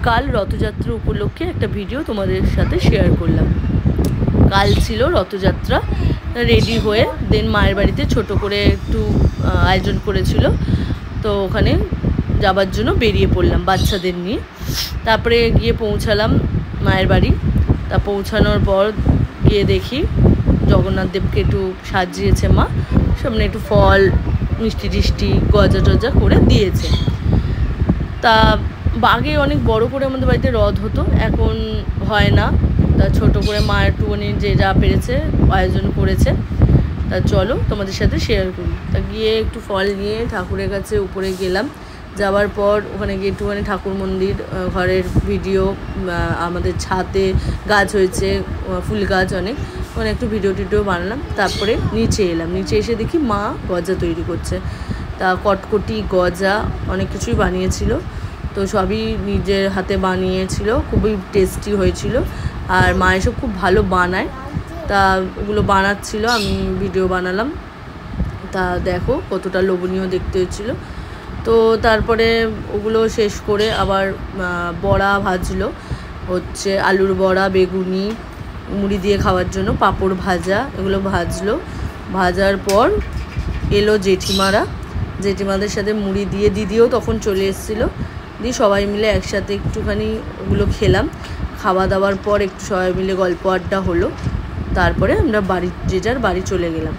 কাল রথযাত্রা উপলক্ষে একটা ভিডিও তোমাদের সাথে শেয়ার করলাম। কাল ছিল রথযাত্রা, রেডি হয়ে দেন মায়ের বাড়িতে ছোট করে একটু আয়োজন করেছিল, তো ওখানে যাবার জন্য বেরিয়ে পড়লাম বাচ্চাদের নিয়ে। তারপরে গিয়ে পৌঁছালাম মায়ের বাড়ি। তা পৌঁছানোর পর গিয়ে দেখি জগন্নাথ দেবকে একটু সাজিয়েছে মা, সামনে একটু ফল মিষ্টি টিষ্টি গজা টজা করে দিয়েছে। তা আগে অনেক বড় করে আমাদের বাড়িতে রথ হতো, এখন হয় না। তা ছোট করে মা একটুখানি যে যা পেরেছে আয়োজন করেছে। তা চলো তোমাদের সাথে শেয়ার করি। তা গিয়ে একটু ফল নিয়ে ঠাকুরের কাছে উপরে গেলাম। যাওয়ার পর ওখানে গিয়ে একটুখানি ঠাকুর মন্দির ঘরের ভিডিও, আমাদের ছাদে গাছ হয়েছে ফুল গাছ অনেক, ওখানে একটু ভিডিও টিডিও বানালাম। তারপরে নিচে এলাম, নিচে এসে দেখি মা গজা তৈরি করছে। তা কটকটি গজা অনেক কিছুই বানিয়েছিল, তো সবই নিজের হাতে বানিয়েছিল, খুবই টেস্টি হয়েছিল। আর মা এসব খুব ভালো বানায়, তা ওগুলো বানাচ্ছিল, আমি ভিডিও বানালাম। তা দেখো কতটা লোভনীয় দেখতে হয়েছিলো। তো তারপরে ওগুলো শেষ করে আবার বড়া ভাজলো, হচ্ছে আলুর বড়া, বেগুনি, মুড়ি দিয়ে খাওয়ার জন্য পাঁপড় ভাজা, এগুলো ভাজলো। ভাজার পর এলো জেঠিমাদের সাথে মুড়ি দিয়ে, দিদিও তখন চলে এসেছিলো। দিয়ে সবাই মিলে একসাথে একটুখানি ওগুলো খেলাম। খাওয়া দাওয়ার পর একটু সবাই মিলে গল্প আড্ডা হলো। তারপরে আমরা যে যার বাড়ি চলে গেলাম।